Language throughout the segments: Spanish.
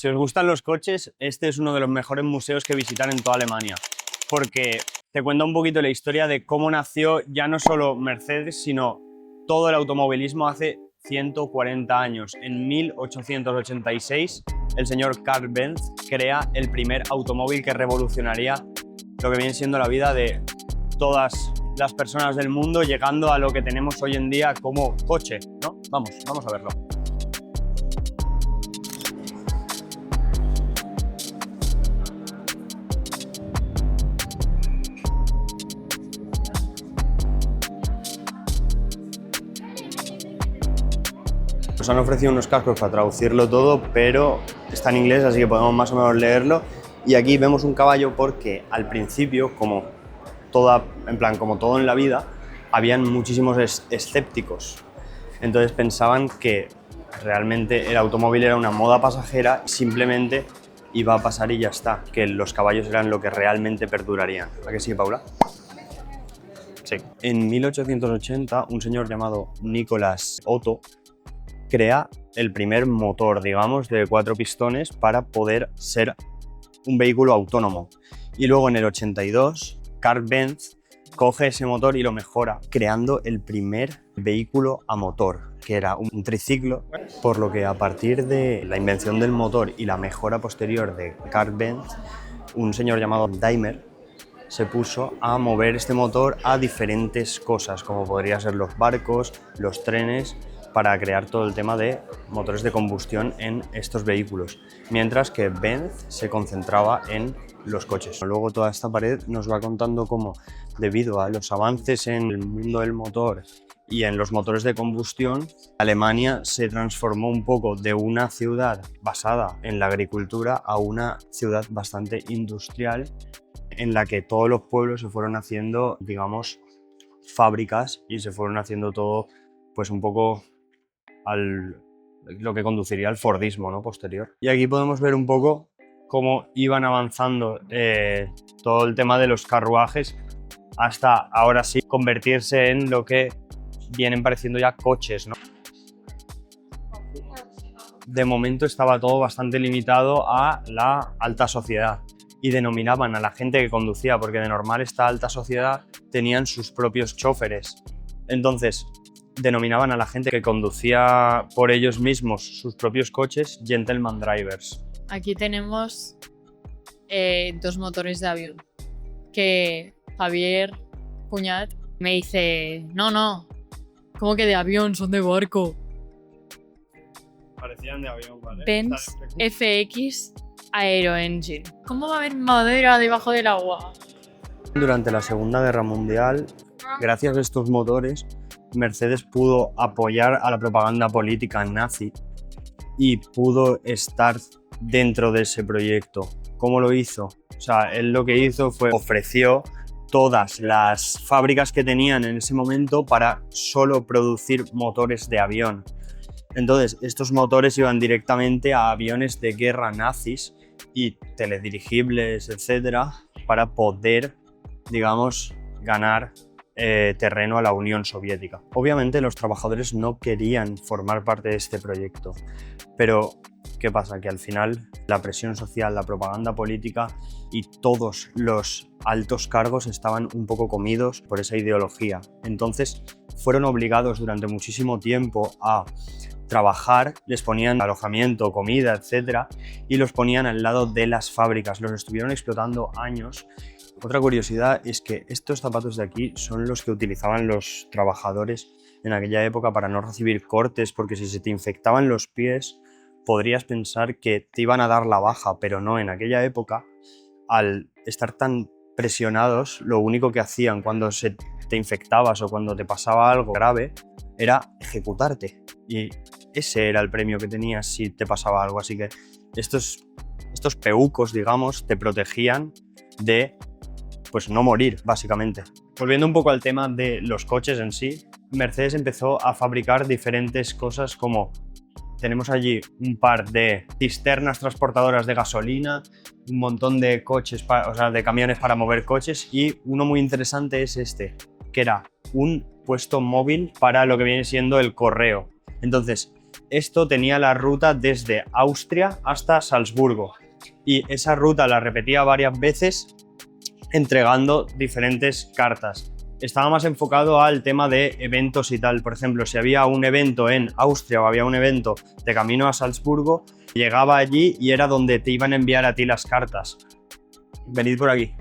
Si os gustan los coches, este es uno de los mejores museos que visitar en toda Alemania, porque te cuenta un poquito la historia de cómo nació ya no solo Mercedes, sino todo el automovilismo hace 140 años. En 1886, el señor Carl Benz crea el primer automóvil que revolucionaría lo que viene siendo la vida de todas las personas del mundo, llegando a lo que tenemos hoy en día como coche, ¿no? Vamos a verlo. Nos han ofrecido unos cascos para traducirlo todo, pero está en inglés, así que podemos más o menos leerlo. Y aquí vemos un caballo porque al principio, como todo en la vida, habían muchísimos escépticos. Entonces pensaban que realmente el automóvil era una moda pasajera y simplemente iba a pasar y ya está, que los caballos eran lo que realmente perdurarían. ¿A que sí, Paula? Sí. En 1880, un señor llamado Nicolas Otto crea el primer motor, digamos, de 4 pistones para poder ser un vehículo autónomo. Y luego en el 82, Carl Benz coge ese motor y lo mejora, creando el primer vehículo a motor, que era un triciclo, por lo que a partir de la invención del motor y la mejora posterior de Carl Benz, un señor llamado Daimler se puso a mover este motor a diferentes cosas, como podría ser los barcos, los trenes, para crear todo el tema de motores de combustión en estos vehículos, mientras que Benz se concentraba en los coches. Luego toda esta pared nos va contando cómo, debido a los avances en el mundo del motor y en los motores de combustión, Alemania se transformó un poco de una ciudad basada en la agricultura a una ciudad bastante industrial, en la que todos los pueblos se fueron haciendo, digamos, fábricas y se fueron haciendo todo pues un poco lo que conduciría al Fordismo, ¿no?, posterior. Y aquí podemos ver un poco cómo iban avanzando todo el tema de los carruajes hasta ahora sí convertirse en lo que vienen pareciendo ya coches, ¿no? De momento estaba todo bastante limitado a la alta sociedad y denominaban a la gente que conducía, porque de normal esta alta sociedad tenían sus propios choferes. Entonces, denominaban a la gente que conducía por ellos mismos sus propios coches gentleman drivers. Aquí tenemos 2 motores de avión, que Javier Cuñat me dice, no, ¿cómo que de avión? Son de barco. Parecían de avión, ¿vale? Benz FX Aero Engine. ¿Cómo va a haber madera debajo del agua? Durante la Segunda Guerra Mundial, gracias a estos motores, Mercedes pudo apoyar a la propaganda política nazi y pudo estar dentro de ese proyecto. ¿Cómo lo hizo? O sea, él lo que hizo fue ofreció todas las fábricas que tenían en ese momento para solo producir motores de avión. Entonces, estos motores iban directamente a aviones de guerra nazis y teledirigibles, etcétera, para poder, digamos, ganar terreno a la Unión Soviética. Obviamente los trabajadores no querían formar parte de este proyecto, pero ¿qué pasa? Que al final la presión social, la propaganda política y todos los altos cargos estaban un poco comidos por esa ideología. Entonces fueron obligados durante muchísimo tiempo a trabajar, les ponían alojamiento, comida, etcétera, y los ponían al lado de las fábricas, los estuvieron explotando años. Otra curiosidad es que estos zapatos de aquí son los que utilizaban los trabajadores en aquella época para no recibir cortes, porque si se te infectaban los pies podrías pensar que te iban a dar la baja, pero no, en aquella época, al estar tan presionados, lo único que hacían cuando te infectabas o cuando te pasaba algo grave era ejecutarte, y ese era el premio que tenías si te pasaba algo. Así que estos peucos, digamos, te protegían de pues no morir, básicamente. Volviendo un poco al tema de los coches en sí, Mercedes empezó a fabricar diferentes cosas, como tenemos allí un par de cisternas transportadoras de gasolina, un montón de coches, de camiones para mover coches, y uno muy interesante es este, que era un puesto móvil para lo que viene siendo el correo. Entonces, esto tenía la ruta desde Austria hasta Salzburgo y esa ruta la repetía varias veces entregando diferentes cartas. Estaba más enfocado al tema de eventos y tal. Por ejemplo, si había un evento en Austria o había un evento de camino a Salzburgo, llegaba allí y era donde te iban a enviar a ti las cartas. Venid por aquí.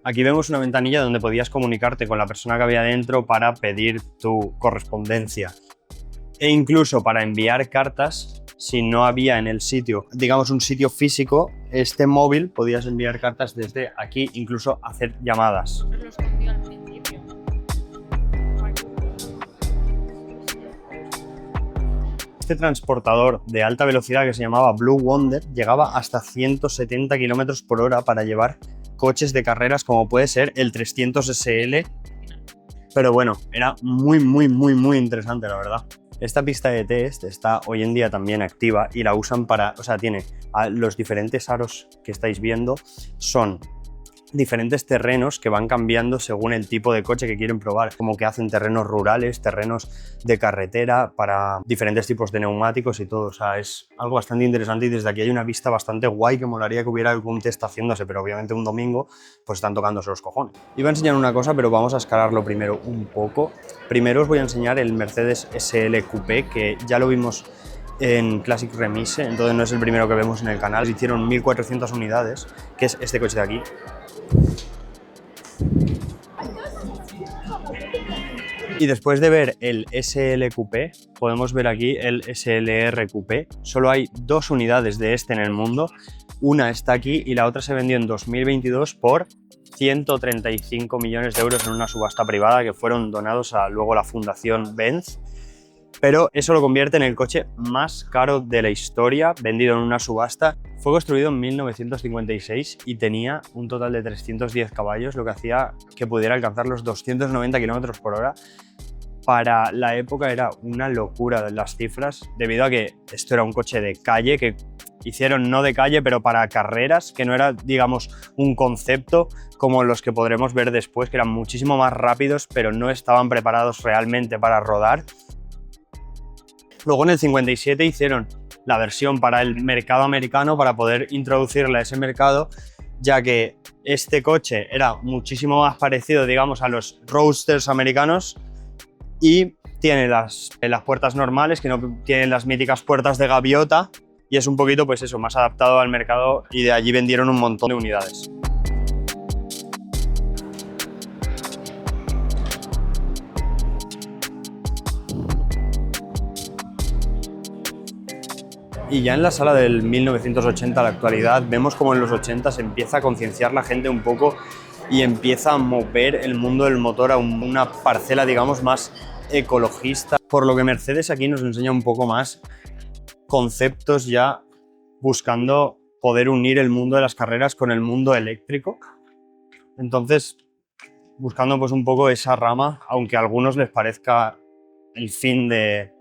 Aquí vemos una ventanilla donde podías comunicarte con la persona que había dentro para pedir tu correspondencia. E incluso para enviar cartas, si no había en el sitio, digamos un sitio físico, este móvil podías enviar cartas desde aquí, incluso hacer llamadas. Lo escondí al principio. Este transportador de alta velocidad que se llamaba Blue Wonder llegaba hasta 170 km por hora para llevar coches de carreras como puede ser el 300 SL. Pero bueno, era muy interesante, la verdad. Esta pista de test está hoy en día también activa y la usan para, o sea, tiene los diferentes aros que estáis viendo, son diferentes terrenos que van cambiando según el tipo de coche que quieren probar, como que hacen terrenos rurales, terrenos de carretera, para diferentes tipos de neumáticos y todo. O sea, es algo bastante interesante y desde aquí hay una vista bastante guay que molaría que hubiera algún test haciéndose, pero obviamente un domingo pues están tocándose los cojones. Iba a enseñar una cosa, pero vamos a escalarlo primero un poco. Primero os voy a enseñar el Mercedes SL Coupé, que ya lo vimos en Classic Remise, entonces no es el primero que vemos en el canal. Hicieron 1400 unidades, que es este coche de aquí. Y después de ver el SL Coupé, podemos ver aquí el SLR Coupé. Solo hay 2 unidades de este en el mundo. Una está aquí y la otra se vendió en 2022 por 135 millones de euros en una subasta privada que fueron donados a luego la Fundación Benz. Pero eso lo convierte en el coche más caro de la historia, vendido en una subasta. Fue construido en 1956 y tenía un total de 310 caballos, lo que hacía que pudiera alcanzar los 290 km por hora. Para la época era una locura las cifras, debido a que esto era un coche de calle, que hicieron no de calle, pero para carreras, que no era, digamos, un concepto como los que podremos ver después, que eran muchísimo más rápidos, pero no estaban preparados realmente para rodar. Luego en el 57 hicieron la versión para el mercado americano para poder introducirla a ese mercado, ya que este coche era muchísimo más parecido, digamos, a los roadsters americanos y tiene las puertas normales, que no tienen las míticas puertas de gaviota, y es un poquito, pues eso, más adaptado al mercado, y de allí vendieron un montón de unidades. Y ya en la sala del 1980 a la actualidad, vemos como en los 80 se empieza a concienciar la gente un poco y empieza a mover el mundo del motor a una parcela, digamos, más ecologista. Por lo que Mercedes aquí nos enseña un poco más conceptos ya buscando poder unir el mundo de las carreras con el mundo eléctrico. Entonces, buscando pues un poco esa rama, aunque a algunos les parezca el fin de,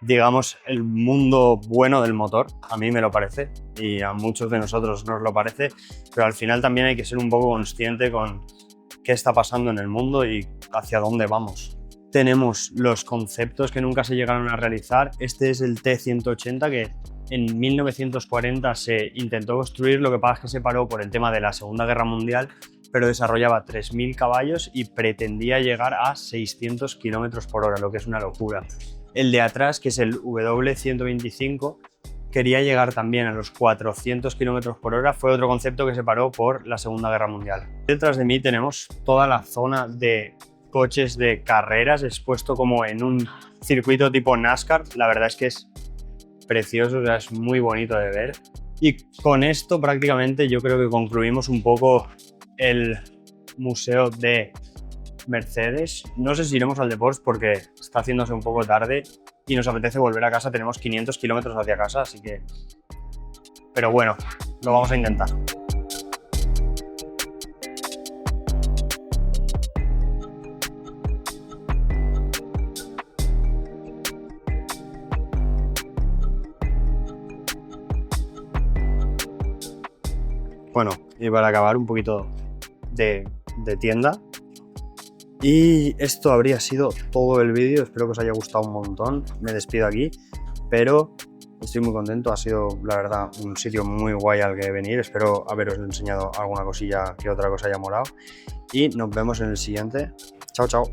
digamos, el mundo bueno del motor. A mí me lo parece y a muchos de nosotros nos lo parece, pero al final también hay que ser un poco consciente con qué está pasando en el mundo y hacia dónde vamos. Tenemos los conceptos que nunca se llegaron a realizar. Este es el T180 que en 1940 se intentó construir, lo que pasa es que se paró por el tema de la Segunda Guerra Mundial, pero desarrollaba 3.000 caballos y pretendía llegar a 600 km por hora, lo que es una locura. El de atrás, que es el W125, quería llegar también a los 400 km por hora, fue otro concepto que se paró por la Segunda Guerra Mundial. Detrás de mí tenemos toda la zona de coches de carreras, expuesto como en un circuito tipo NASCAR. La verdad es que es precioso, o sea, es muy bonito de ver. Y con esto prácticamente yo creo que concluimos un poco el museo de Mercedes. No sé si iremos al de Porsche porque está haciéndose un poco tarde y nos apetece volver a casa. Tenemos 500 kilómetros hacia casa, así que... Pero bueno, lo vamos a intentar. Bueno, y para acabar un poquito de tienda. Y esto habría sido todo el vídeo, espero que os haya gustado un montón, me despido aquí, pero estoy muy contento, ha sido la verdad un sitio muy guay al que venir, espero haberos enseñado alguna cosilla que otra cosa haya molado y nos vemos en el siguiente, chao chao.